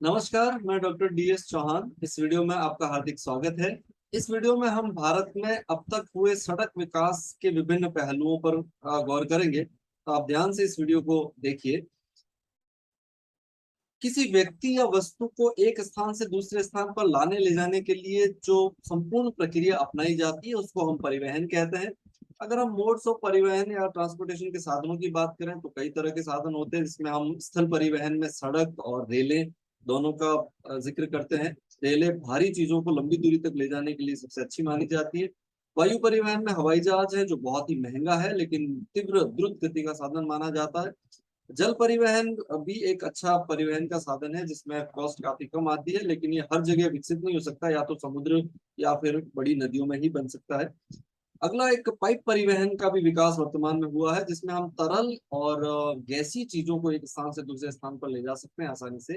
नमस्कार, मैं doctor DS Chauhan. इस वीडियो में आपका हार्दिक स्वागत है। इस वीडियो में हम भारत में अब तक हुए सड़क विकास के विभिन्न पहलुओं पर गौर करेंगे। तो आप ध्यान से इस वीडियो को देखिए। किसी व्यक्ति या वस्तु को एक स्थान से दूसरे स्थान पर लाने ले जाने के लिए जो संपूर्ण प्रक्रिया अपनाई जाती है उसको हम परिवहन कहते हैं। अगर हम मोड्स ऑफ परिवहन या ट्रांसपोर्टेशन के साधनों की बात करें तो कई तरह के साधन होते हैं, जिसमें हम स्थल परिवहन में सड़क और रेलें दोनों का जिक्र करते हैं। रेलें भारी चीजों को लंबी दूरी तक ले जाने के लिए सबसे अच्छी मानी जाती है। वायु परिवहन में हवाई जहाज है जो बहुत ही महंगा है लेकिन तीव्र द्रुत गति का साधन माना जाता है। जल परिवहन भी एक अच्छा परिवहन का साधन है जिसमें कॉस्ट काफी कम आती है, लेकिन ये हर जगह विकसित नहीं हो सकता, या तो समुद्र या फिर बड़ी नदियों में ही बन सकता है। अगला एक पाइप परिवहन का भी विकास वर्तमान में हुआ है, जिसमें हम तरल और गैसीय चीजों को एक स्थान से दूसरे स्थान पर ले जा सकते हैं आसानी से।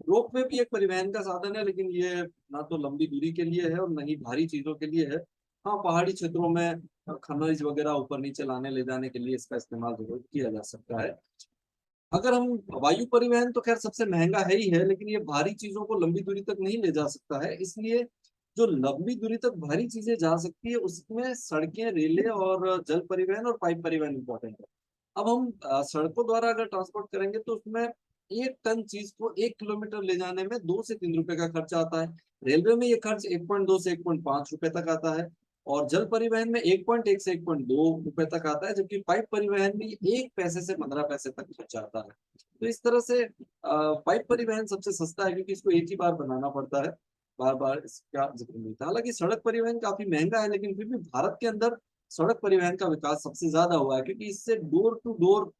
रोपवे भी एक परिवहन का साधन है, लेकिन ये ना तो लंबी दूरी के लिए है और न ही भारी चीजों के लिए है। हाँ, पहाड़ी क्षेत्रों में खनिज वगैरह ऊपर नीचे लाने ले जाने के लिए इसका इस्तेमाल जरूर किया जा सकता है। अगर हम वायु परिवहन तो खैर सबसे महंगा है ही है, लेकिन ये भारी चीजों को लंबी दूरी तक नहीं ले जा सकता है, इसलिए जो लंबी दूरी तक भारी चीजें जा सकती है उसमें सड़कें, रेलें और जल परिवहन और पाइप परिवहन इंपॉर्टेंट है। अब हम सड़कों द्वारा अगर ट्रांसपोर्ट करेंगे तो उसमें 1 टन चीज को 1 किलोमीटर ले जाने में 2 से 3 रुपए का खर्च आता है। रेलवे में ये खर्च 1.2 से 1.5 रुपए तक आता है। और जल परिवहन में 1.1 से 1.2 रुपए तक आता है, जबकि पाइप परिवहन में 1 पैसे से 15 पैसे तक खर्च आता है। तो इस तरह से पाइप परिवहन सबसे सस्ता है क्योंकि इसको एक ही बार बनाना पड़ता है, बार बार इसका जिक्र नहीं था। हालांकि सड़क परिवहन काफी महंगा है, लेकिन फिर भी भारत के अंदर सड़क परिवहन का विकास सबसे ज्यादा हुआ है, क्योंकि इससे डोर टू डोर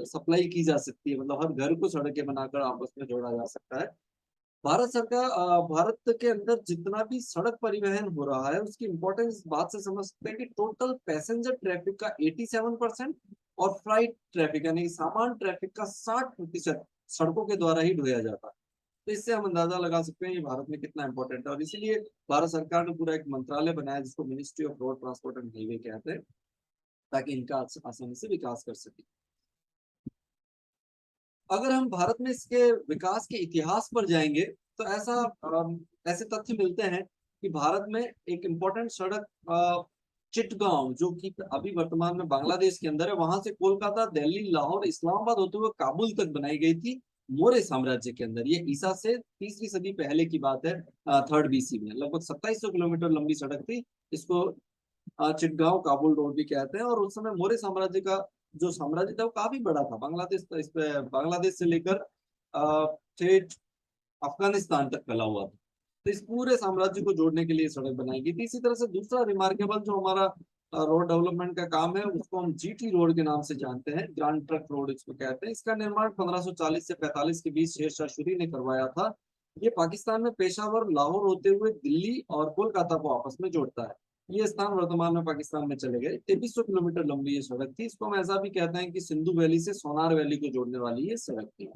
सप्लाई की जा सकती है, मतलब हर घर को सड़कें बनाकर आपस में जोड़ा जा सकता है। भारत सरकार भारत के अंदर जितना भी सड़क परिवहन हो रहा है उसकी इंपॉर्टेंस इस बात से समझ सकते हैं कि टोटल पैसेंजर ट्रैफिक का 87% और फ्लाइट ट्रैफिक यानी कि सामान ट्रैफिक का 60% सड़कों के द्वारा ही ढोया जाता है। तो इससे हम अंदाजा लगा सकते हैं ये भारत में कितना इंपॉर्टेंट है, और इसीलिए भारत सरकार ने पूरा एक मंत्रालय बनाया जिसको ministry of road transport and highway कहते हैं, ताकि इनका आसानी से विकास कर सके। अगर हम भारत में इसके विकास के इतिहास पर जाएंगे तो ऐसे तथ्य मिलते हैं कि भारत में एक इम्पोर्टेंट सड़क चिटगांव, जो कि अभी वर्तमान में बांग्लादेश के अंदर है, वहां से कोलकाता, दिल्ली, लाहौर, इस्लामाबाद होते हुए काबुल तक बनाई गई थी मौर्य साम्राज्य के अंदर। ये ईसा से 3री सदी पहले की बात है। 3rd BC में लगभग 2700 किलोमीटर लंबी सड़क थी। इसको चिटगांव काबुल रोड भी कहते हैं। और उस समय मौर्य साम्राज्य का जो साम्राज्य था वो काफी बड़ा था। बांग्लादेश तो इस पे बांग्लादेश से लेकर ठेठ अफगानिस्तान तक फैला हुआ था। तो इस पूरे साम्राज्य को जोड़ने के लिए सड़क बनाई गई थी। इसी तरह से दूसरा रिमार्केबल जो हमारा रोड डेवलपमेंट का काम है उसको हम GT रोड के नाम से जानते हैं, ग्रांड ट्रक रोड इसको कहते हैं। इसका निर्माण 1540 से 45 के बीच शेरशाह सूरी ने करवाया था। ये पाकिस्तान में पेशावर, लाहौर होते हुए दिल्ली और कोलकाता को आपस में जोड़ता है। ये स्थान वर्तमान में पाकिस्तान में चले गए। 2300 किलोमीटर लंबी ये सड़क थी। इसको हम ऐसा भी कहते हैं कि सिंधु वैली से सोनार वैली को जोड़ने वाली ये सड़क थी।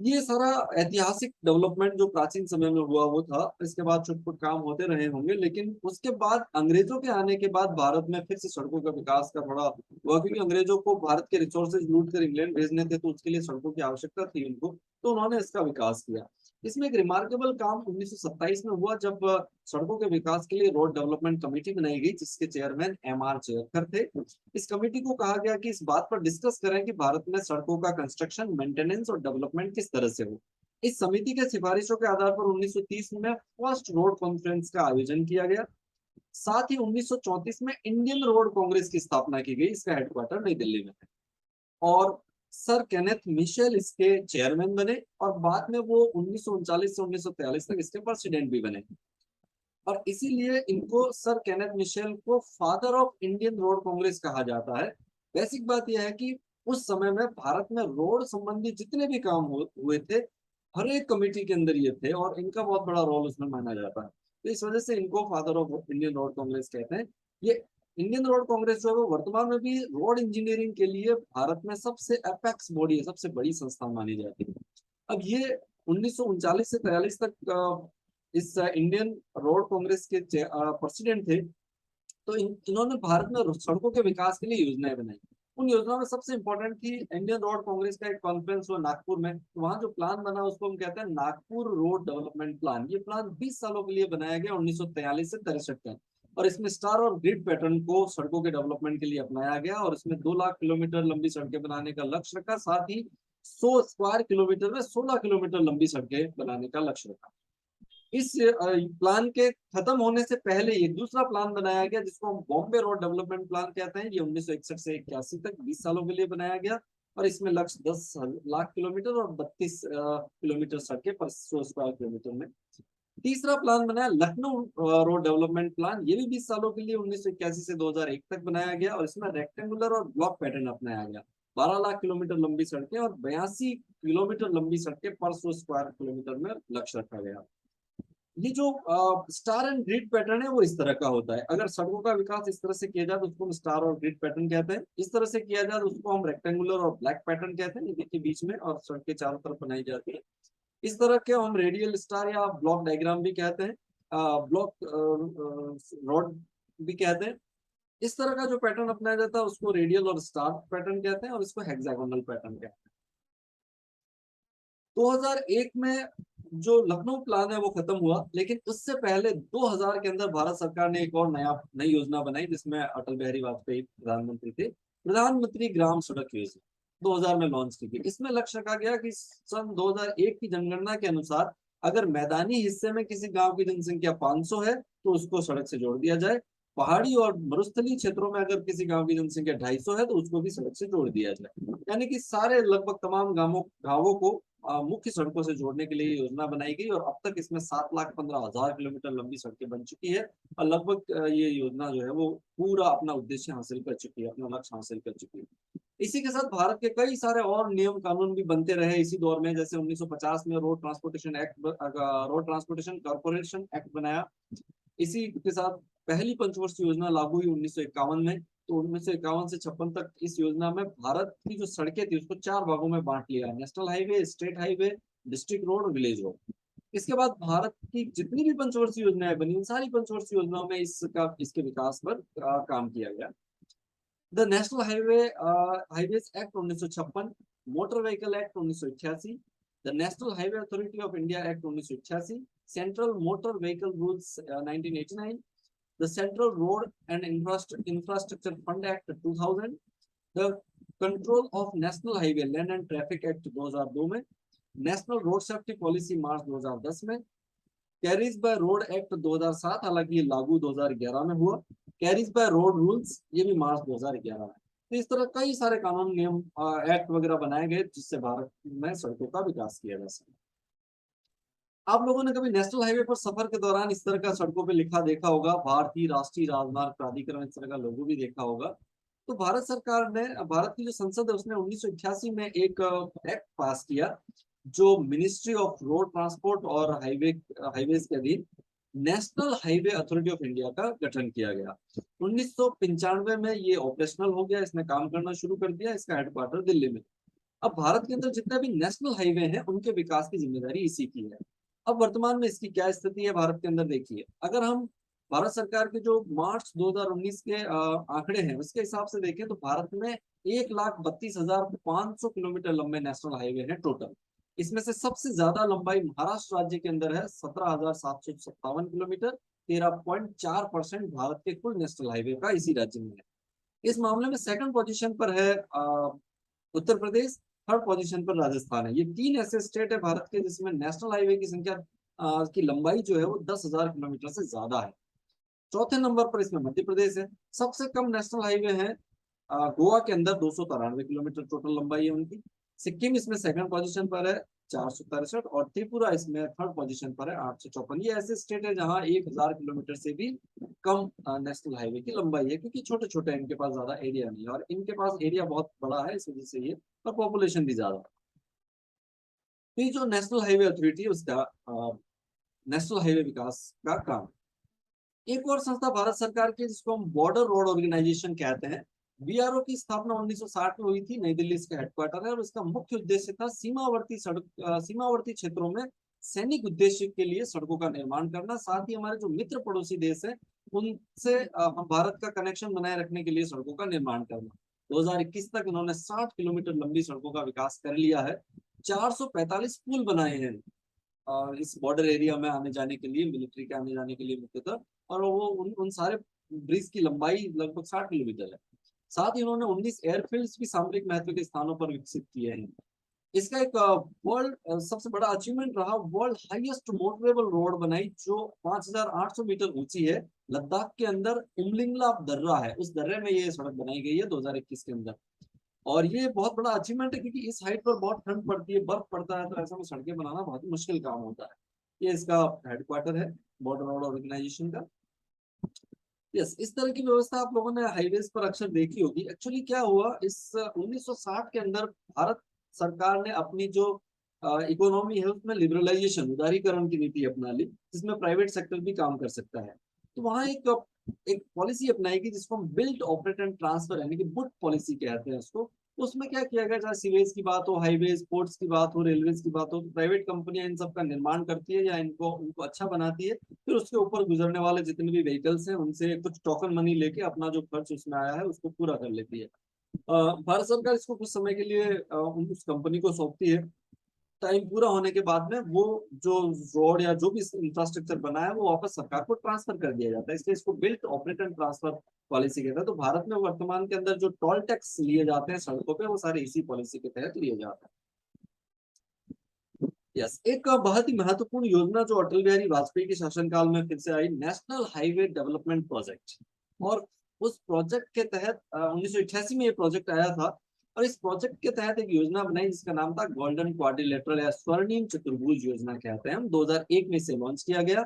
ये सारा ऐतिहासिक डेवलपमेंट जो प्राचीन समय में हुआ वो था। इसके बाद छुटपुट काम होते रहे होंगे, लेकिन उसके बाद अंग्रेजों के आने के बाद भारत में फिर से सड़कों का विकास का थोड़ा हुआ, क्योंकि अंग्रेजों को भारत के रिसोर्सेज लूट कर इंग्लैंड भेजने थे, तो उसके लिए सड़कों की आवश्यकता थी उनको, तो उन्होंने इसका विकास किया। इसमें एक रिमार्केबल काम 1927 में हुआ, जब सड़कों के विकास के लिए रोड डेवलपमेंट कमेटी बनाई गई, जिसके चेयरमैन MR जयकर थे। इस कमेटी को कहा गया कि इस बात पर डिस्कस करें कि भारत में सड़कों का कंस्ट्रक्शन, मेंटेनेंस और डेवलपमेंट किस तरह से हो। इस समिति के सिफारिशों के आधार पर 1930 में फर्स्ट रोड कॉन्फ्रेंस का आयोजन किया गया। साथ ही 1934 में इंडियन रोड कांग्रेस की स्थापना की गई। इसका हेडक्वार्टर नई दिल्ली में है। और सर केनेथ मिशेल इसके चेयरमैन बने, और बाद में वो 1939 से 1943 तक इसके प्रेसिडेंट भी बने। और इसीलिए इनको, सर केनेथ मिशेल को, father of Indian road Congress कहा जाता है। बेसिक बात यह है कि उस समय में भारत में रोड संबंधी जितने भी काम हुए थे, हर एक कमेटी के अंदर ये थे, और इनका बहुत बड़ा रोल उसमें माना जाता है। तो इस वजह से इनको father of Indian road Congress कहते हैं। ये इंडियन रोड कांग्रेस जो है वो वर्तमान में भी रोड इंजीनियरिंग के लिए भारत में सबसे अपेक्स बॉडी है, सबसे बड़ी संस्था मानी जाती है। अब ये 1939 से 43 तक इस इंडियन रोड कांग्रेस के प्रेसिडेंट थे। तो इन्होंने भारत में सड़कों के विकास के लिए योजनाएं बनाई। उन योजनाओं में सबसे इंपॉर्टेंट थी इंडियन रोड कांग्रेस का एक कॉन्फ्रेंस हुआ नागपुर में, तो वहां जो प्लान बना उसको हम कहते हैं नागपुर रोड डेवलपमेंट प्लान। ये प्लान 20 सालों के लिए बनाया गया 1943 से 63 तक, और इसमें स्टार और ग्रिड पैटर्न को सड़कों के डेवलपमेंट के लिए अपनाया गया, और इसमें 2 लाख किलोमीटर लंबी सड़कें बनाने का लक्ष्य रखा, साथ ही 100 स्क्वायर किलोमीटर में 16 किलोमीटर लंबी सड़कें बनाने का लक्ष्य रखा। इस प्लान के खत्म होने से पहले एक दूसरा प्लान बनाया गया जिसको हम बॉम्बे रोड डेवलपमेंट प्लान कहते हैं। ये 1961 से 81 तक 20 सालों के लिए बनाया गया, और इसमें लक्ष्य 10 लाख किलोमीटर और 32 किलोमीटर सड़कें पर 100 स्क्वायर किलोमीटर में। तीसरा प्लान बनाया लखनऊ रोड डेवलपमेंट प्लान, ये भी 20 सालों के लिए 1981 से 2001 तक बनाया गया, और इसमें रेक्टेंगुलर और ब्लॉक पैटर्न अपनाया गया। 12 लाख किलोमीटर लंबी सड़कें और 82 किलोमीटर लंबी सड़कें पर 100 स्क्वायर किलोमीटर में लक्ष्य रखा गया। ये जो स्टार एंड ग्रिड पैटर्न है वो इस तरह का होता है। अगर सड़कों का विकास इस तरह से किया जाए तो उसको हम स्टार और ग्रिड पैटर्न कहते हैं, इस तरह से किया जाए तो उसको हम रेक्टेंगुलर और ब्लैक पैटर्न कहते हैं, देखिए बीच में और सड़क के चारों तरफ बनाई जाती है। इस तरह के हम रेडियल स्टार या ब्लॉक डायग्राम भी कहते हैं, ब्लॉक रोड भी कहते हैं। इस तरह का जो पैटर्न अपनाया जाता है उसको रेडियल और स्टार पैटर्न कहते हैं, और इसको हेक्सागोनल पैटर्न कहते हैं। 2001 में जो लखनऊ प्लान है वो खत्म हुआ, लेकिन उससे पहले 2000 के अंदर भारत सरकार ने एक और नई योजना बनाई जिसमें अटल बिहारी वाजपेयी प्रधानमंत्री थे। प्रधानमंत्री ग्राम सड़क योजना 2000 में लॉन्च की गई। इसमें लक्ष्य रखा गया कि सन 2001 की जनगणना के अनुसार अगर मैदानी हिस्से में किसी गांव की जनसंख्या 500 है तो उसको सड़क से जोड़ दिया जाए, पहाड़ी और मरुस्थलीय क्षेत्रों में अगर किसी गांव की जनसंख्या 250 है तो उसको भी सड़क से जोड़ दिया जाए। यानी कि सारे लगभग तमाम गांवों को मुख्य सड़कों से जोड़ने के लिए योजना बनाई गई, और अब तक इसमें 7,15,000 किलोमीटर लंबी सड़कें बन चुकी है, और लगभग ये योजना जो है वो पूरा अपना उद्देश्य हासिल कर चुकी है, अपना लक्ष्य हासिल कर चुकी है। इसी के साथ भारत के कई सारे और नियम कानून भी बनते रहे इसी दौर में, जैसे 1950 में रोड ट्रांसपोर्टेशन कॉर्पोरेशन एक्ट बनाया। इसी के साथ पहली पंचवर्षीय योजना लागू हुई 1951 में। तो 1951 से 56 तक इस योजना में भारत की जो सड़कें थी उसको 4 भागों में बांट लिया, national highway, state highway, district road और विलेज रोड। इसके बाद भारत की जितनी भी पंचवर्षीय योजनाएं बनी उन सारी पंचवर्षीय योजनाओं में इसके विकास पर काम किया गया। The national highways act 1956, motor vehicle act 1988, the national highway authority of India act 1988, central motor vehicle rules 1989, the Central Road and Infrastructure Fund Act 2000, the Control of National Highway Land and Traffic Act 2002 में, national road safety policy मार्च 2010 में, carries by road act 2007, हालांकि ये लागू 2011 में हुआ, carries by road rules ये भी मार्च 2011 में। तो इस तरह कई सारे कानून नियम एक्ट वगैरह बनाए गए जिससे भारत में सड़कों का विकास किया जा सके। आप लोगों ने कभी नेशनल हाईवे पर सफर के दौरान इस तरह का सड़कों पे लिखा देखा होगा, भारतीय राष्ट्रीय राजमार्ग प्राधिकरण, इस तरह का लोगो भी देखा होगा। तो भारत सरकार ने, भारत की जो संसद है उसने 1988 में एक एक्ट पास किया जो मिनिस्ट्री ऑफ रोड ट्रांसपोर्ट और हाईवेज के अधीन national highway authority of India का गठन किया गया। 1995 में ये ऑपरेशनल हो गया, इसने काम करना शुरू कर दिया, इसका हेडक्वार्टर दिल्ली में। अब भारत के अंदर जितने भी नेशनल हाईवे हैं उनके विकास की जिम्मेदारी इसी की है। अब वर्तमान में इसकी क्या स्थिति है भारत के अंदर देखिए, अगर हम भारत सरकार के जो मार्च 2019 के आंकड़े हैं उसके हिसाब से देखें तो भारत में 1,32,500 किलोमीटर लंबे नेशनल हाईवे हैं टोटल। इसमें से सबसे ज्यादा लंबाई महाराष्ट्र राज्य के अंदर है 17,757 किलोमीटर, 13.4% भारत के कुल नेशनल हाईवे का इसी राज्य में है। इस मामले में सेकंड पोजीशन पर है उत्तर प्रदेश, थर्ड पोजीशन पर राजस्थान है। ये 3 ऐसे स्टेट है भारत के जिसमें नेशनल हाईवे की संख्या की लंबाई जो है वो 10,000 किलोमीटर से ज्यादा है। चौथे नंबर पर इसमें मध्य प्रदेश है। सबसे कम नेशनल हाईवे है गोवा के अंदर 293 किलोमीटर टोटल लंबाई है उनकी। सिक्किम इसमें सेकंड पोजीशन पर है 463, और त्रिपुरा इसमें थर्ड पोजीशन पर है 854। ये ऐसे स्टेट है जहां 1,000 किलोमीटर से भी कम नेशनल हाईवे की लंबाई है, क्योंकि छोटे छोटे इनके पास ज्यादा एरिया नहीं है, और इनके पास एरिया बहुत बड़ा है इस वजह से ये, और पॉपुलेशन भी ज्यादा है। तो ये जो नेशनल हाईवे अथॉरिटी है उसका नेशनल हाईवे विकास का काम। एक और संस्था भारत सरकार की जिसको हम बॉर्डर रोड ऑर्गेनाइजेशन कहते हैं, बीआरओ की स्थापना 1960 में हुई थी, नई दिल्ली इसका हेडक्वार्टर है, और इसका मुख्य उद्देश्य था सीमावर्ती क्षेत्रों में सैनिक उद्देश्य के लिए सड़कों का निर्माण करना, साथ ही हमारे जो मित्र पड़ोसी देश है उनसे हम भारत का कनेक्शन बनाए रखने के लिए सड़कों का निर्माण करना। 2021 तक इन्होंने 60 किलोमीटर लंबी सड़कों का विकास कर लिया है। 445 पुल बनाए हैं और इस बॉर्डर एरिया में आने जाने के लिए, मिलिट्री के आने जाने के लिए मुख्यतः। और वो उन सारे ब्रिज की लंबाई लगभग 60 किलोमीटर है। साथ ही उन्होंने 19 एयरफील्ड्स भी सामरिक महत्व के स्थानों पर विकसित किए हैं। इसका एक वर्ल्ड सबसे बड़ा अचीवमेंट रहा, वर्ल्ड हाईएस्ट मोटरेबल रोड बनाई जो 5,800 मीटर ऊंची है। लद्दाख के अंदर उमलिंगला दर्रा है, उस दर्रे में ये सड़क बनाई गई है 2021 के अंदर। और ये बहुत बड़ा अचीवमेंट है क्योंकि इस हाइट पर बहुत ठंड पड़ती है, बर्फ पड़ता है, तो ऐसा में सड़कें बनाना बहुत ही मुश्किल काम होता है। ये इसका हेडक्वार्टर है बॉर्डर रोड ऑर्गेनाइजेशन का। यस, इस तरह की व्यवस्था आप लोगों ने हाईवेज पर अक्सर देखी होगी। एक्चुअली क्या हुआ, इस 1960 के अंदर भारत सरकार ने अपनी जो इकोनॉमी है उसमें लिबरलाइजेशन, उदारीकरण की नीति अपना ली, जिसमें प्राइवेट सेक्टर भी काम कर सकता है। तो वहाँ एक एक पॉलिसी अपनाएगी जिसको हम बिल्ड ऑपरेट एंड ट्रांसफर यानी कि बुट पॉलिसी कहते हैं उसको। उसमें क्या किया गया, चाहे सीवेज की बात हो, हाईवेज, पोर्ट्स की बात हो, रेलवेज की बात हो, तो प्राइवेट कंपनियां इन सब का निर्माण करती है या इनको उनको अच्छा बनाती है। फिर उसके ऊपर गुजरने वाले जितने भी व्हीकल्स हैं उनसे कुछ टोकन मनी लेके अपना जो खर्च उसमें आया है उसको पूरा कर लेती है। भारत सरकार इसको कुछ समय के लिए उस कंपनी को सौंपती है। टाइम पूरा होने के बाद में वो जो रोड या जो भी इंफ्रास्ट्रक्चर बना है वो वापस सरकार को ट्रांसफर कर दिया जाता है, इसलिए इसको built operate and transfer policy कहते हैं। तो भारत में वर्तमान के अंदर जो टोल टैक्स लिए जाते हैं सड़कों पे वो सारे इसी पॉलिसी के तहत लिए जाते हैं। यस, एक बहुत ही महत्वपूर्ण योजना जो अटल बिहारी वाजपेयी के शासनकाल में फिर से आई, नेशनल हाईवे डेवलपमेंट प्रोजेक्ट। और उस प्रोजेक्ट के तहत 1988 में ये प्रोजेक्ट आया था। और इस प्रोजेक्ट के तहत एक योजना बनाई जिसका नाम था गोल्डन क्वाड्रिलेटरल या स्वर्णिम चतुर्भुज योजना कहते हैं हम। 2001 में इसे लॉन्च किया गया।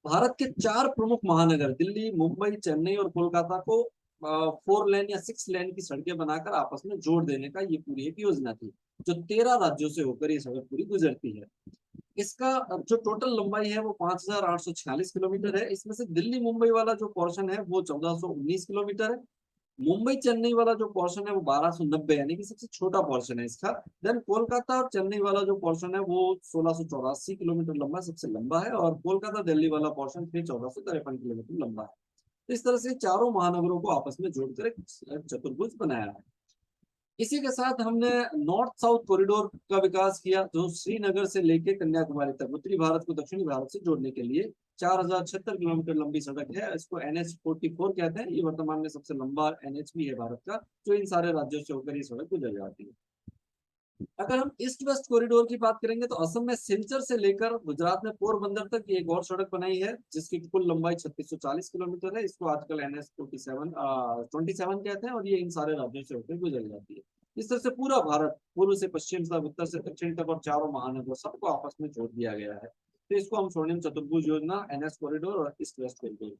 भारत के 4 प्रमुख महानगर दिल्ली, मुंबई, चेन्नई और कोलकाता को 4 लेन या 6 लेन की सड़कें बनाकर आपस में जोड़ देने का ये पूरी एक योजना थी, जो 13 राज्यों से होकर ये सड़क पूरी गुजरती है। इसका जो टोटल लंबाई है वो 5,846 किलोमीटर है। इसमें से दिल्ली मुंबई वाला जो पोर्शन है वो 1,419 किलोमीटर है। मुंबई चेन्नई वाला जो पोर्शन है वो 1,290 यानी कि सबसे छोटा पोर्शन है इसका। देन कोलकाता और चेन्नई वाला जो पोर्शन है वो 1,684 किलोमीटर लंबा, सबसे लंबा है। और कोलकाता दिल्ली वाला पोर्शन फिर 1,453 किलोमीटर लंबा है। तो इस तरह से चारों महानगरों को आपस में जोड़कर एक चतुर्भुज बनाया है। इसी के साथ हमने नॉर्थ साउथ कॉरिडोर का विकास किया जो श्रीनगर से लेके कन्याकुमारी तक उत्तरी भारत को दक्षिणी भारत से जोड़ने के लिए 4,076 किलोमीटर लंबी सड़क है। इसको NH44 कहते हैं। ये वर्तमान में सबसे लंबा NH भी है भारत का, जो इन सारे राज्यों से होकर ये सड़क गुजर जाती है। अगर हम ईस्ट वेस्ट कॉरिडोर की बात करेंगे तो असम में सिलचर से लेकर गुजरात में पोरबंदर तक ये एक और सड़क बनाई है जिसकी कुल लंबाई 3640 किलोमीटर है। इसको आजकल NH27 कहते हैं और ये इन सारे राज्यों से होकर गुजर जाती है। इस तरह से पूरा भारत पूर्व से पश्चिम तक, उत्तर से दक्षिण तक और चारों महानगर सबको आपस में जोड़ दिया गया है। तो इसको हम स्वर्णिम चतुर्भुज योजना, NH कॉरिडोर और ईस्ट वेस्ट कॉरिडोर।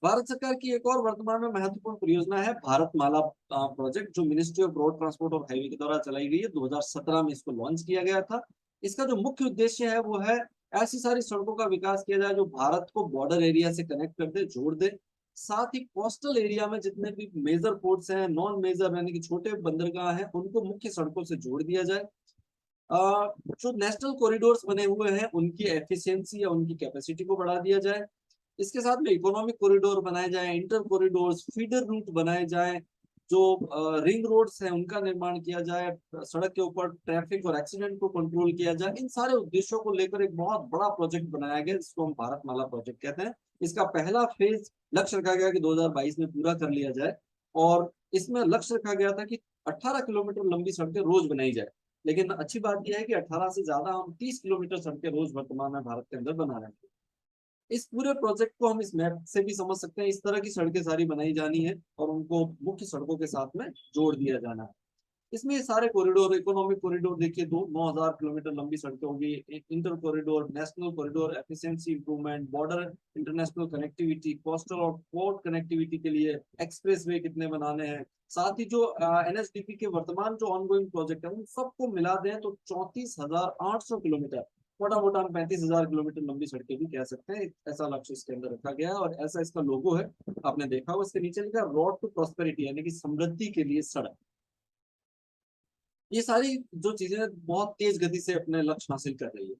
भारत सरकार की एक और वर्तमान में महत्वपूर्ण परियोजना है भारत माला प्रोजेक्ट, जो मिनिस्ट्री ऑफ रोड ट्रांसपोर्ट और हाईवे के द्वारा चलाई गई है। 2017 में इसको लॉन्च किया गया था। इसका जो मुख्य उद्देश्य है वो है ऐसी सारी सड़कों का विकास किया जाए जो भारत को बॉर्डर एरिया से कनेक्ट कर दे, जोड़ दे। साथ ही कोस्टल एरिया में जितने भी मेजर पोर्ट्स हैं, नॉन मेजर यानी कि छोटे बंदरगाह हैं, उनको मुख्य सड़कों से जोड़ दिया जाए। जो नेशनल कॉरिडोर्स बने हुए हैं उनकी एफिशिएंसी या उनकी कैपेसिटी को बढ़ा दिया जाए। इसके साथ में इकोनॉमिक कॉरिडोर बनाए जाए, इंटर कॉरिडोर्स, फीडर रूट बनाए जाए, जो रिंग रोड्स हैं उनका निर्माण किया जाए, सड़क के ऊपर ट्रैफिक और एक्सीडेंट को कंट्रोल किया जाए। इन सारे उद्देश्यों को लेकर एक बहुत बड़ा प्रोजेक्ट बनाया गया जिसको हम भारत माला प्रोजेक्ट कहते हैं। इसका पहला फेज लक्ष्य रखा गया कि 2022 में पूरा कर लिया जाए। और इसमें लक्ष्य रखा गया था कि 18 किलोमीटर लंबी सड़कें रोज बनाई जाए। लेकिन अच्छी बात यह है कि 18 से ज्यादा हम 30 किलोमीटर सड़कें रोज वर्तमान में भारत के अंदर बना रहे हैं। इस पूरे प्रोजेक्ट को हम इस मैप से भी समझ सकते हैं। इस तरह की सड़कें सारी बनाई जानी है और उनको मुख्य सड़कों के साथ में जोड़ दिया जाना है। इसमें ये सारे कॉरिडोर, इकोनॉमिक कॉरिडोर देखिए 9,000 किलोमीटर लंबी सड़कें होगी, inter corridor, national corridor, efficiency improvement, border international connectivity, coastal और पोर्ट कनेक्टिविटी के लिए एक्सप्रेसवे कितने बनाने हैं। साथ ही जो NSDP के वर्तमान जो ऑनगोइंग प्रोजेक्ट है उन सबको मिला दें तो 34,800 किलोमीटर, मोटा मोटा हम 35,000 किलोमीटर लंबी सड़कें भी कह सकते हैं। ऐसा लक्ष्य इसके अंदर रखा गया है और ऐसा इसका लोगो है, आपने देखा हो। इसके नीचे लिखा रोड टू प्रॉस्पेरिटी यानी कि समृद्धि के लिए सड़क। ये सारी जो चीजें बहुत तेज गति से अपने लक्ष्य हासिल कर रही है।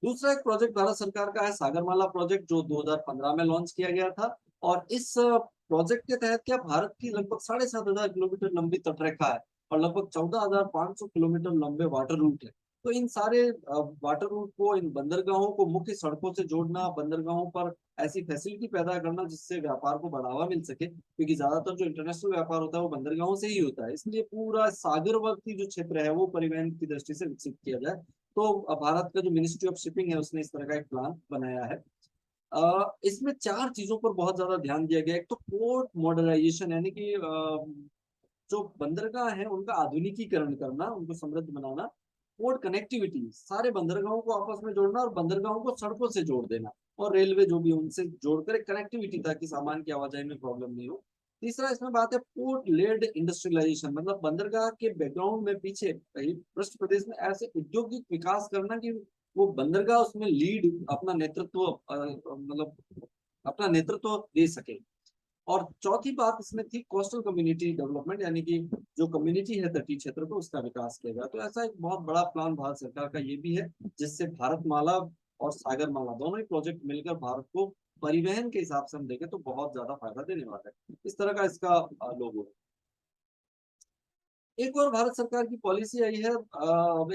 दूसरा एक प्रोजेक्ट भारत सरकार का है सागरमाला प्रोजेक्ट, जो 2015 में लॉन्च किया गया था। और इस प्रोजेक्ट के तहत क्या भारत की लगभग 7,500 किलोमीटर लंबी तटरेखा है और लगभग 14,500 किलोमीटर लंबे वाटर रूट है। तो इन सारे वाटर रूट को, इन बंदरगाहों को मुख्य सड़कों से जोड़ना, बंदरगाहों पर ऐसी फैसिलिटी पैदा करना जिससे व्यापार को बढ़ावा मिल सके, क्योंकि ज्यादातर जो इंटरनेशनल व्यापार होता है वो बंदरगाहों से ही होता है, इसलिए पूरा सागरवर्ती जो क्षेत्र है वो परिवहन की दृष्टि से विकसित किया जाए। तो भारत का जो मिनिस्ट्री ऑफ शिपिंग है उसने इस तरह का एक प्लान बनाया है। इसमें चार चीजों पर बहुत ज्यादा ध्यान दिया गया है। एक तो पोर्ट मॉडर्नाइजेशन, यानी कि जो बंदरगाह है उनका आधुनिकीकरण करना, उनको समृद्ध बनाना। पोर्ट कनेक्टिविटी, सारे बंदरगाहों को आपस में जोड़ना और बंदरगाहों को सड़कों से जोड़ देना, और रेलवे जो भी उनसे जोड़कर एक कनेक्टिविटी, ताकि सामान की आवाजाही में प्रॉब्लम नहीं हो। तीसरा इसमें बात है पोर्ट लेड इंडस्ट्रियलाइजेशन, मतलब बंदरगाह के बैकग्राउंड में पीछे पृष्ठ प्रदेश में ऐसे औद्योगिक विकास करना कि वो बंदरगाह उसमें लीड अपना नेतृत्व मतलब अपना नेतृत्व दे सके। और चौथी बात इसमें थी कोस्टल कम्युनिटी डेवलपमेंट, यानी कि जो कम्युनिटी है तटीय क्षेत्र को उसका विकास किया गया। तो ऐसा एक बहुत बड़ा प्लान भारत सरकार का ये भी है, जिससे भारतमाला और सागरमाला दोनों ही प्रोजेक्ट मिलकर भारत को परिवहन के हिसाब से हम देखें तो बहुत ज्यादा फायदा देने वाला है। इस तरह का इसका लोगो है। एक और भारत सरकार की पॉलिसी आई है,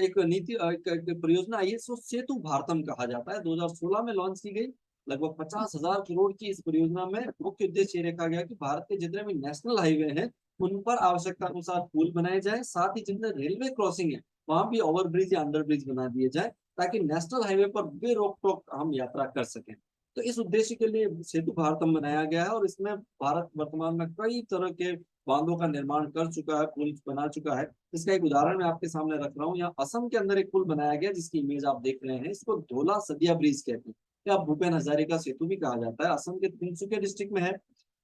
एक नीति, एक परियोजना आई है, इसको सेतु भारतम कहा जाता है। 2016 में लॉन्च की गई। लगभग 50,000 करोड़ की इस परियोजना में मुख्य उद्देश्य ये रखा गया कि भारत के जितने भी नेशनल हाईवे हैं उन पर आवश्यकता अनुसार पुल बनाए जाए, साथ ही जितने रेलवे क्रॉसिंग है वहां भी ओवरब्रिज या अंडरब्रिज बना दिए जाए, ताकि नेशनल हाईवे पर बेरोक टोक हम यात्रा कर सकें। तो इस उद्देश्य के लिए सेतु भारतम बनाया गया है, और इसमें भारत वर्तमान में कई तरह के बांधों का निर्माण कर चुका है, पुल बना चुका है। इसका एक उदाहरण मैं आपके सामने रख रहा हूँ। यहाँ असम के अंदर एक पुल बनाया गया जिसकी इमेज आप देख रहे हैं, इसको धोला सदिया ब्रिज कहते हैं, या भूपेन हजारिका सेतु भी कहा जाता है। असम के तिनसुकिया डिस्ट्रिक्ट में है।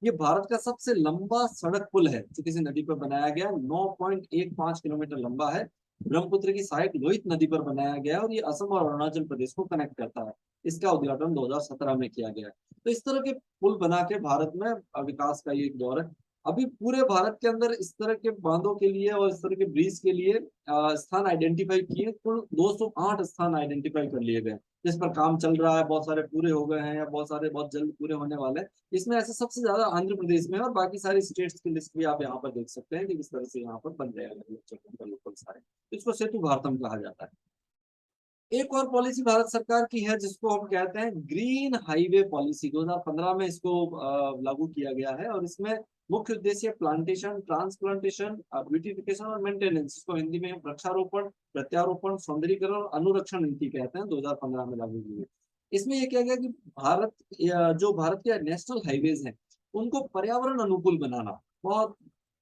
ये भारत का सबसे लंबा सड़क पुल है जो किसी नदी पर बनाया गया, 9.15 किलोमीटर लंबा है। ब्रह्मपुत्र की सहायक लोहित नदी पर बनाया गया है, और ये असम और अरुणाचल प्रदेश को कनेक्ट करता है। इसका उद्घाटन 2017 में किया गया है। तो इस तरह के पुल बना के भारत में विकास का ये एक दौर है। अभी पूरे भारत के अंदर इस तरह के बांधों के लिए और इस तरह के ब्रिज के लिए स्थान आइडेंटिफाई किए, कुल 208 स्थान आइडेंटिफाई कर लिए गए, जिस पर काम चल रहा है। बहुत सारे पूरे हो गए हैं या बहुत सारे बहुत जल्द पूरे होने वाले हैं। इसमें ऐसे सबसे ज्यादा आंध्र प्रदेश में है, और बाकी सारी स्टेट्स की लिस्ट भी आप यहाँ पर देख सकते हैं कि किस तरह से यहाँ पर बन रहे हैं लोकल सारे। इसको सेतु भारतम कहा जाता है। एक और पॉलिसी भारत सरकार की है जिसको हम कहते हैं ग्रीन हाईवे पॉलिसी। 2015 में इसको लागू किया गया है, और इसमें मुख्य उद्देश्य प्लांटेशन, ट्रांसप्लांटेशन, ब्यूटिफिकेशन और मेंटेनेंस, इसको हिंदी में वृक्षारोपण, प्रत्यारोपण, सौंदर्यीकरण और अनुरक्षण नीति कहते हैं, 2015 में लागू की है। इसमें यह किया गया कि जो भारत के नेशनल हाईवेज हैं उनको पर्यावरण अनुकूल बनाना, बहुत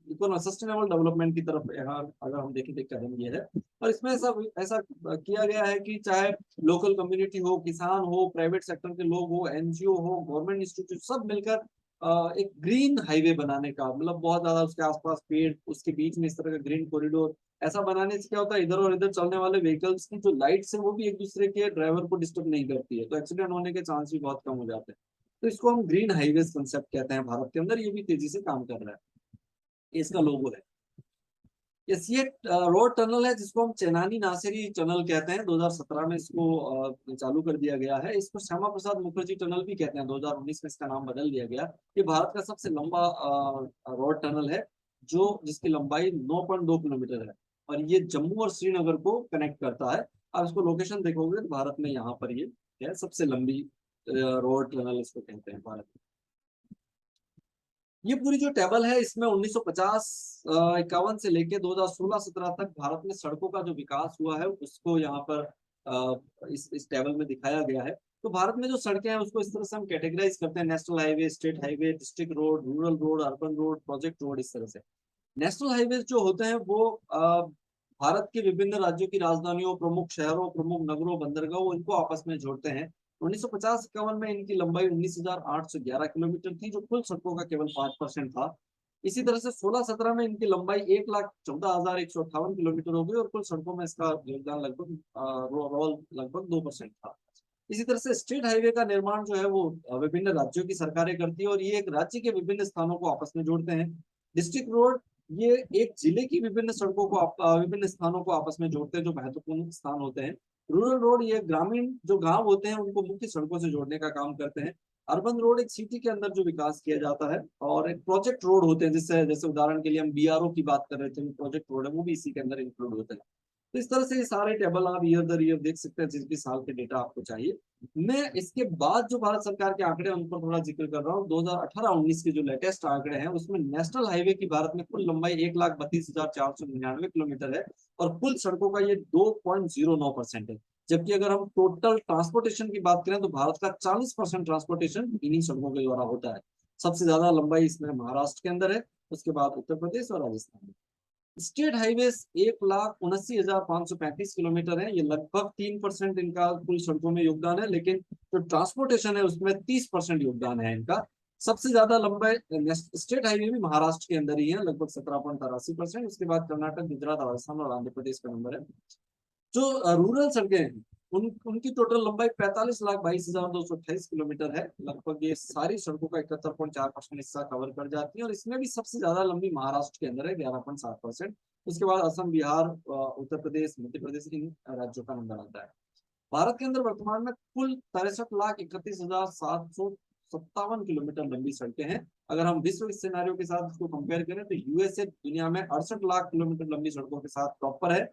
सस्टेनेबल डेवलपमेंट की तरफ यहाँ अगर हम देखें तो कदम ये है। और इसमें ऐसा ऐसा किया गया है कि चाहे लोकल कम्युनिटी हो, किसान हो, प्राइवेट सेक्टर के लोग हो, एनजीओ हो, गवर्नमेंट इंस्टीट्यूट, सब मिलकर एक ग्रीन हाईवे बनाने का, मतलब बहुत ज्यादा उसके आसपास पेड़, उसके बीच में इस तरह का ग्रीन कॉरिडोर। ऐसा बनाने से क्या होता है, इधर और इधर चलने वाले व्हीकल्स की जो लाइट्स है वो भी एक दूसरे के ड्राइवर को डिस्टर्ब नहीं करती है, तो एक्सीडेंट होने के चांस भी बहुत कम हो जाते हैं। तो इसको हम ग्रीन हाईवेज कंसेप्ट कहते हैं। भारत के अंदर ये भी तेजी से काम कर रहा है। इसका लोगो है। ये रोड टनल है जिसको हम चेनानी नासिरी टनल कहते हैं। 2017 में इसको चालू कर दिया गया है। इसको श्यामा प्रसाद मुखर्जी टनल भी कहते हैं। 2019 में इसका नाम बदल दिया गया। ये भारत का सबसे लंबा रोड टनल है, जो जिसकी लंबाई 9.2 किलोमीटर है, और ये जम्मू और श्रीनगर को कनेक्ट करता है। आप इसको लोकेशन देखोगे तो भारत में यहाँ पर ये है, सबसे लंबी रोड टनल इसको कहते हैं भारत में। ये पूरी जो टेबल है इसमें 1950 51 से लेके 2016-17 तक भारत में सड़कों का जो विकास हुआ है उसको यहाँ पर इस टेबल में दिखाया गया है। तो भारत में जो सड़कें हैं उसको इस तरह से हम कैटेगराइज करते हैं: national highway, state highway, district road, rural road, urban road, project road, इस तरह से। नेशनल हाईवे जो होते हैं वो भारत के विभिन्न राज्यों की राजधानियों, प्रमुख शहरों, प्रमुख नगरों, बंदरगाहों, इनको आपस में जोड़ते हैं। 1950-51 में इनकी लंबाई 19,811 किलोमीटर थी, जो कुल सड़कों का केवल 5% था। इसी तरह से 16-17 में इनकी लंबाई 1,14,158 किलोमीटर हो गई, और कुल सड़कों में इसका योगदान लगभग रोल लगभग 2% था। इसी तरह से स्टेट हाईवे का निर्माण जो है वो विभिन्न राज्यों की सरकारें करती है, और ये एक राज्य के विभिन्न स्थानों को आपस में जोड़ते हैं। डिस्ट्रिक्ट रोड ये एक जिले की विभिन्न सड़कों को विभिन्न स्थानों को आपस में जोड़ते हैं, जो महत्वपूर्ण स्थान होते हैं। रूरल रोड ये ग्रामीण जो गांव होते हैं उनको मुख्य सड़कों से जोड़ने का काम करते हैं। अर्बन रोड एक सिटी के अंदर जो विकास किया जाता है, और एक प्रोजेक्ट रोड होते हैं, जिससे जैसे उदाहरण के लिए हम बीआरओ की बात कर रहे थे, प्रोजेक्ट रोड है, वो भी इसी के अंदर इंक्लूड होते हैं। तो इस तरह से ये सारे टेबल आप ईयर दर ईयर देख सकते हैं, जिस भी साल के डेटा आपको चाहिए। मैं इसके बाद जो भारत सरकार के आंकड़े हैं उन पर थोड़ा जिक्र कर रहा हूँ। 2018-19 के जो लेटेस्ट आंकड़े हैं उसमें नेशनल हाईवे की भारत में कुल लंबाई 1,32,499 किलोमीटर है, और कुल सड़कों का ये 2.09% है। जबकि अगर हम टोटल ट्रांसपोर्टेशन की बात करें तो भारत का 40% ट्रांसपोर्टेशन इन्हीं सड़कों के द्वारा होता है। सबसे ज्यादा लंबाई इसमें महाराष्ट्र के अंदर है, उसके बाद उत्तर प्रदेश और राजस्थान में। स्टेट हाईवे 1,79,535 किलोमीटर है, ये लगभग 3% इनका कुल सड़कों में योगदान है, लेकिन जो ट्रांसपोर्टेशन है उसमें 30% योगदान है इनका। सबसे ज्यादा लंबाई स्टेट हाईवे भी महाराष्ट्र के अंदर ही है, लगभग 17.83%। उसके बाद कर्नाटक, गुजरात, राजस्थान और आंध्र प्रदेश का नंबर है। जो रूरल सड़कें हैं उनकी टोटल लंबाई 45,22,228 किलोमीटर है। लगभग ये सारी सड़कों का 71.4% हिस्सा कवर कर जाती है, और इसमें भी सबसे ज्यादा लंबी महाराष्ट्र के अंदर है, 11.7%। उसके बाद असम, बिहार, उत्तर प्रदेश, मध्य प्रदेश, इन राज्यों का नंबर आता है। भारत के अंदर वर्तमान में कुल 63,31,757 किलोमीटर लंबी सड़कें हैं। अगर हम विश्व के सिनेरियो के साथ इसको कंपेयर करें तो यूएसए दुनिया में 68 लाख किलोमीटर लंबी सड़कों के साथ टॉप पर है,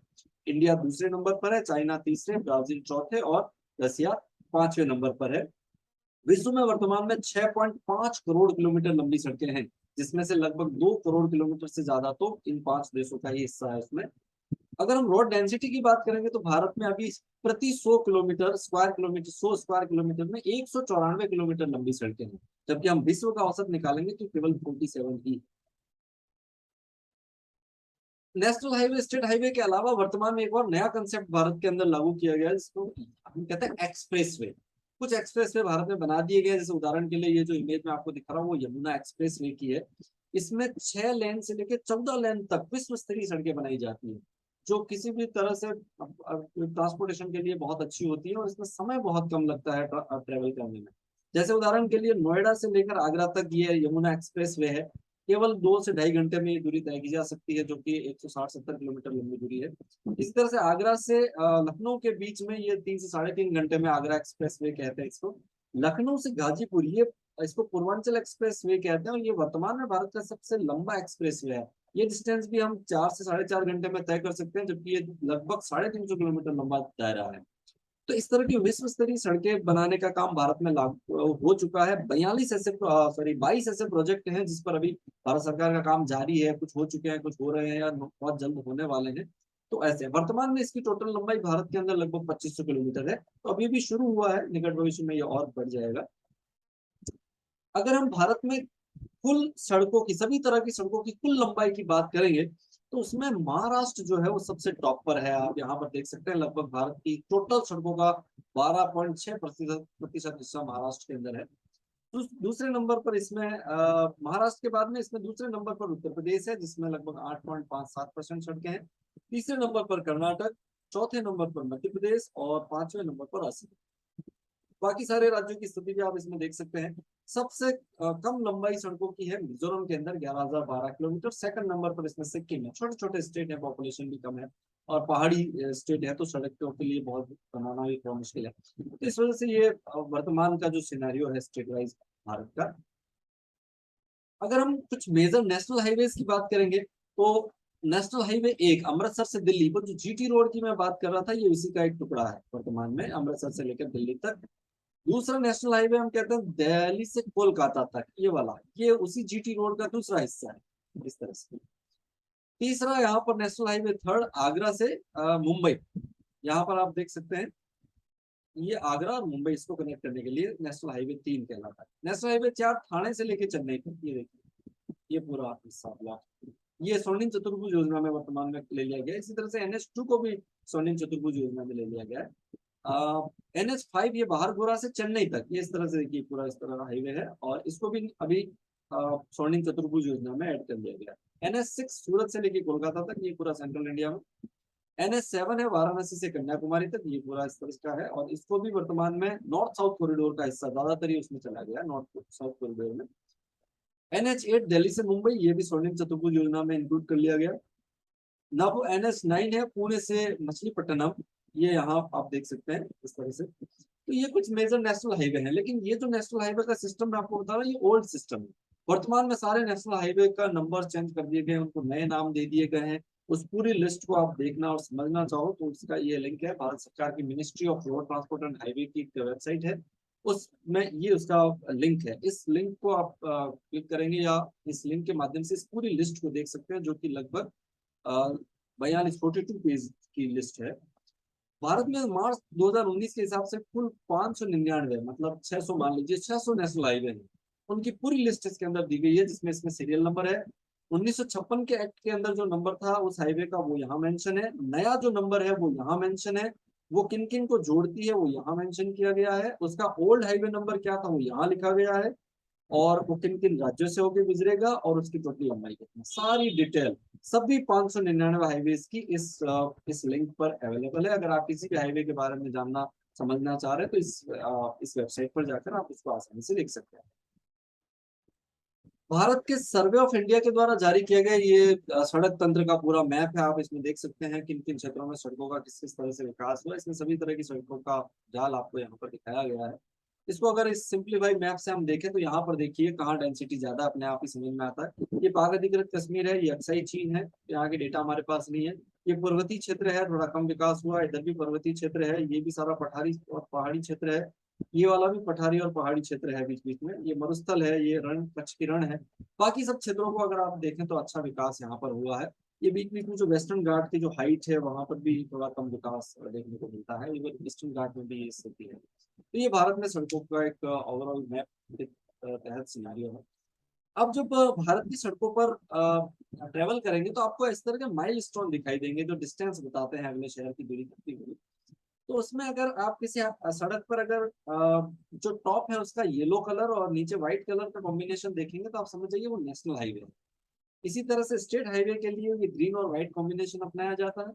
इंडिया दूसरे नंबर पर है, चाइना तीसरे, ब्राजील चौथे और रसिया पांचवें नंबर पर है। विश्व में वर्तमान में 6.5 करोड़ किलोमीटर लंबी सड़कें हैं, जिसमें से लगभग 2 करोड़ किलोमीटर से ज्यादा तो इन 5 देशों का ही हिस्सा है उसमें। अगर हम रोड डेंसिटी की बात करेंगे तो भारत में अभी प्रति 100 kilometre square kilometre 100 square kilometre में 194 किलोमीटर लंबी सड़कें हैं, जबकि हम विश्व का औसत निकालेंगे तो केवल 47 ही। नेशनल हाईवे, स्टेट हाईवे के अलावा वर्तमान में एक और नया कंसेप्ट भारत के अंदर लागू किया गया है, जिसको हम कहते हैं एक्सप्रेस वे। कुछ एक्सप्रेस वे भारत में बना दिए गए, जैसे उदाहरण के लिए ये जो इमेज में आपको दिख रहा हूँ वो यमुना एक्सप्रेस वे की है। इसमें 6 लेन से लेकर 14 लेन तक विश्व स्तरीय सड़कें बनाई जाती है, जो किसी भी तरह से ट्रांसपोर्टेशन के लिए बहुत अच्छी होती है, और इसमें समय बहुत कम लगता है ट्रेवल करने में। जैसे उदाहरण के लिए नोएडा से लेकर आगरा तक ये यमुना एक्सप्रेस वे है, केवल 2 से ढाई घंटे में ये दूरी तय की जा सकती है, जो कि 160-70 किलोमीटर लंबी दूरी है। इसी तरह से आगरा से लखनऊ के बीच में ये 3 से 3.5 घंटे में आगरा एक्सप्रेस वे कहते हैं इसको। लखनऊ से गाजीपुर, ये इसको पूर्वांचल एक्सप्रेस वे कहते हैं, और ये वर्तमान में भारत का सबसे लंबा एक्सप्रेस वे है। ये डिस्टेंस भी हम 4 से 4.5 घंटे में तय कर सकते हैं, जबकि ये लगभग 350 किलोमीटर लंबा दायरा है। तो इस तरह की विश्व स्तरीय सड़कें बनाने का काम भारत में लागू हो चुका है। 22 ऐसे प्रोजेक्ट हैं जिस पर अभी भारत सरकार का काम जारी है, कुछ हो चुके हैं, कुछ हो रहे हैं या बहुत जल्द होने वाले हैं। तो ऐसे वर्तमान में इसकी टोटल लंबाई भारत के अंदर लगभग 2500 किलोमीटर है, तो अभी भी शुरू हुआ है, निकट भविष्य में ये और बढ़ जाएगा। अगर हम भारत में कुल सड़कों की, सभी तरह की सड़कों की कुल लंबाई की बात करेंगे तो उसमें महाराष्ट्र जो है वो सबसे टॉप पर है। आप यहाँ पर देख सकते हैं, लगभग भारत की टोटल सड़कों का 12.6% हिस्सा महाराष्ट्र के अंदर है। दूसरे नंबर पर इसमें महाराष्ट्र के बाद में इसमें दूसरे नंबर पर उत्तर प्रदेश है, जिसमें लगभग 8.57% सड़कें हैं। तीसरे नंबर पर कर्नाटक, चौथे नंबर पर मध्य प्रदेश और पांचवें नंबर पर असम। बाकी सारे राज्यों की स्थिति भी आप इसमें देख सकते हैं। सबसे कम लंबाई सड़कों की है मिजोरम के अंदर, 11,012 किलोमीटर। सेकंड नंबर पर इसमें सिक्किम है। छोटे छोटे स्टेट है, पॉपुलेशन भी कम है, और पहाड़ी स्टेट है, तो सड़कों के लिए बहुत बनाना भी बहुत मुश्किल है। तो इस वजह से ये वर्तमान का जो सिनेरियो है स्टेट वाइज भारत का। अगर हम कुछ मेजर नेशनल हाईवेज की बात करेंगे तो नेशनल हाईवे 1 अमृतसर से दिल्ली, वो जो जीटी रोड की मैं बात कर रहा था, ये उसी का एक टुकड़ा है वर्तमान में, अमृतसर से लेकर दिल्ली तक। दूसरा नेशनल हाईवे हम कहते हैं दिल्ली से कोलकाता तक, ये वाला, ये उसी जीटी रोड का दूसरा हिस्सा है इस तरह से। तीसरा यहाँ पर नेशनल हाईवे थर्ड, आगरा से मुंबई, यहाँ पर आप देख सकते हैं, ये आगरा और मुंबई इसको कनेक्ट करने के लिए नेशनल हाईवे 3 कहलाता है। नेशनल हाईवे 4 थाने से लेकर चेन्नई तक, ये देखिए, ये पूरा हिस्सा ब्लॉक, ये स्वर्णिम चतुर्भुज योजना में वर्तमान में ले लिया गया। इसी तरह से NH2 को भी स्वर्णिम चतुर्भुज योजना में ले लिया गया है। NH5 ये बाहरगोरा से चेन्नई तक, ये इस तरह से देखिए पूरा इस तरह का हाईवे है, और इसको भी अभी स्वर्णिम चतुर्भुज योजना में ऐड कर दिया गया। NH6 सूरत से लेके कोलकाता तक, ये पूरा सेंट्रल इंडिया में। NH7 है वाराणसी से कन्याकुमारी तक, ये पूरा इस तरह का है, और इसको भी वर्तमान में नॉर्थ साउथ कॉरिडोर का हिस्सा ज्यादातर ही उसमें चला गया, नॉर्थ साउथ कॉरिडोर में। NH8 दिल्ली से मुंबई, ये भी स्वर्णिम चतुर्भुज योजना में इंक्लूड कर लिया गया। अब NH9 है पुणे से मछलीपट्टनम, ये यहाँ आप देख सकते हैं इस तरह से। तो ये कुछ मेजर नेशनल हाईवे हैं, लेकिन ये जो नेशनल हाईवे का सिस्टम मैं आपको बता रहा हूँ, ये ओल्ड सिस्टम है। वर्तमान में सारे नेशनल हाईवे का नंबर चेंज कर दिए गए, उनको नए नाम दे दिए गए हैं। उस पूरी लिस्ट को आप देखना और समझना चाहो तो उसका ये लिंक है, भारत सरकार की ministry of road transport and highway की वेबसाइट है, उसमें ये उसका लिंक है। इस लिंक को आप क्लिक करेंगे या इस लिंक के माध्यम से इस पूरी लिस्ट को देख सकते हैं, जो कि लगभग 42 की लिस्ट है। भारत में मार्च 2019 के हिसाब से कुल 599, मतलब 600, मान लीजिए 600 नेशनल हाईवे हैं, उनकी पूरी लिस्ट इसके अंदर दी गई है, जिसमें इसमें सीरियल नंबर है। 1956 के एक्ट के अंदर जो नंबर था उस हाईवे का, वो यहाँ मेंशन है। नया जो नंबर है वो यहाँ मेंशन है। वो किन किन को जोड़ती है वो यहाँ मेंशन किया गया है। उसका ओल्ड हाईवे नंबर क्या था वो यहाँ लिखा गया है। और वो किन किन राज्यों से होकर गुजरेगा और उसकी टोटल लंबाई कितनी, सारी डिटेल सभी 599 हाईवेज की इस लिंक पर अवेलेबल है। अगर आप किसी भी हाईवे के बारे में जानना समझना चाह रहे हैं तो इस वेबसाइट पर जाकर आप उसको आसानी से देख सकते हैं। भारत के सर्वे ऑफ इंडिया के द्वारा जारी किया गया ये सड़क तंत्र का पूरा मैप है। आप इसमें देख सकते हैं किन किन क्षेत्रों में सड़कों का किस किस तरह से विकास हुआ। इसमें सभी तरह की सड़कों का जाल आपको यहाँ पर दिखाया गया है। इसको अगर इस सिंप्लीफाइड मैप से हम देखें तो यहाँ पर देखिए कहाँ डेंसिटी ज्यादा अपने आप ही समझ में आता है। ये पाक अधिकृत कश्मीर है, ये अक्साई चीन है, यहाँ के डेटा हमारे पास नहीं है। ये पर्वतीय क्षेत्र है, थोड़ा कम विकास हुआ, इधर भी पर्वतीय क्षेत्र है, ये भी सारा पठारी और पहाड़ी क्षेत्र है। ये वाला भी पठारी और पहाड़ी क्षेत्र है, बीच बीच में ये मरुस्थल है, ये रण, कच्छ की रण है। बाकी सब क्षेत्रों को अगर आप देखें तो अच्छा विकास यहाँ पर हुआ है। ये बीच बीच में जो वेस्टर्न घाट की जो हाइट है वहां पर भी थोड़ा कम विकास देखने को मिलता है, इवन ईस्टर्न घाट में भी ये स्थिति है। तो ये भारत में सड़कों का एक ओवरऑल मैप के तहत सिनारियो है। अब जब भारत की सड़कों पर ट्रेवल करेंगे तो आपको इस तरह के माइल स्टोन दिखाई देंगे, जो डिस्टेंस बताते हैं अगले शहर की दूरी कितनी हुई। तो उसमें अगर आप किसी सड़क पर अगर जो टॉप है उसका येलो कलर और नीचे व्हाइट कलर का कॉम्बिनेशन देखेंगे तो आप समझ जाइए वो नेशनल हाईवे है। इसी तरह से स्टेट हाईवे के लिए ये ग्रीन और व्हाइट कॉम्बिनेशन अपनाया जाता है।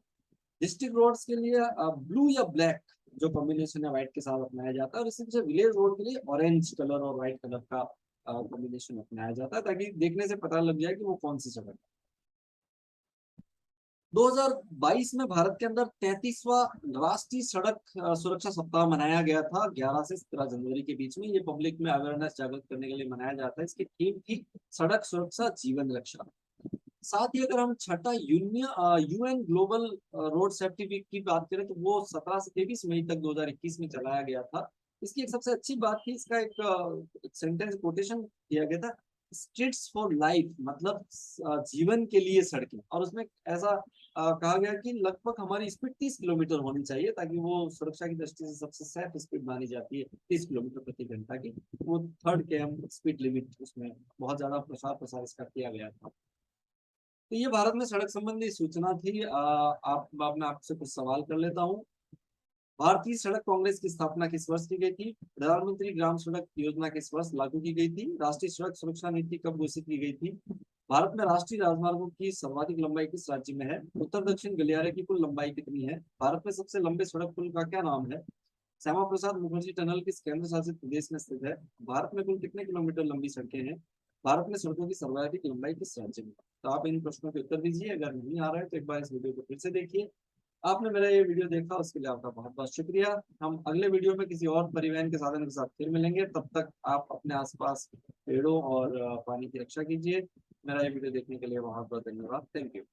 डिस्ट्रिक्ट रोड्स के लिए ब्लू या ब्लैक जो कॉम्बिनेशन है व्हाइट के साथ अपनाया जाता है। और इसी तरह विलेज रोड के लिए ऑरेंज कलर और व्हाइट कलर का कॉम्बिनेशन अपनाया जाता है, ताकि देखने से पता लग जाए कि वो कौन सी सड़क है। 2022 में भारत के अंदर 33वां राष्ट्रीय सड़क सुरक्षा सप्ताह मनाया गया था, 11 से 17 जनवरी के बीच में। ये पब्लिक में अवेयरनेस जागृत करने के लिए मनाया जाता है। इसकी थीम थी सड़क सुरक्षा जीवन रक्षा। साथ ही अगर हम छठा UN global road safety week की बात करें तो वो 17 से 23 मई तक 2021 में चलाया गया था। इसकी एक सबसे अच्छी बात थी, इसका एक सेंटेंस कोटेशन दिया गया था, स्ट्रीट्स फॉर लाइफ, मतलब जीवन के लिए सड़कें। और उसमें ऐसा कहा गया कि लगभग हमारी स्पीड 30 किलोमीटर होनी चाहिए, ताकि वो सुरक्षा की दृष्टि से सबसे सेफ स्पीड मानी जाती है 30 किलोमीटर प्रति घंटा की। वो 3rd km स्पीड लिमिट, उसमें बहुत ज्यादा प्रसार प्रसार इसका किया गया था। तो ये भारत में सड़क संबंधी सूचना थी। मैं आपसे कुछ सवाल कर लेता हूँ। भारतीय सड़क कांग्रेस की स्थापना किस वर्ष की गई थी? प्रधानमंत्री ग्राम सड़क योजना किस वर्ष लागू की गई थी? राष्ट्रीय सड़क सुरक्षा नीति कब घोषित की गई थी? भारत में राष्ट्रीय राजमार्गों की सर्वाधिक लंबाई किस राज्य में है? उत्तर दक्षिण गलियारे की कुल लंबाई कितनी है? भारत में सबसे लंबे सड़क पुल का क्या नाम है? श्यामा प्रसाद मुखर्जी टनल किस केंद्र शासित प्रदेश में स्थित है? भारत में कुल कितने किलोमीटर लंबी सड़कें हैं? भारत में सड़कों की सर्वाधिक लंबाई किस राज्य में? तो आप इन प्रश्नों के उत्तर दीजिए। अगर नहीं आ रहा है तो एक बार इस वीडियो को फिर से देखिए। आपने मेरा ये वीडियो देखा उसके लिए आपका बहुत बहुत शुक्रिया। हम अगले वीडियो में किसी और परिवहन के साधन के साथ फिर मिलेंगे। तब तक आप अपने आसपास पेड़ों और पानी की रक्षा कीजिए। मेरा ये वीडियो देखने के लिए बहुत बहुत धन्यवाद। Thank you.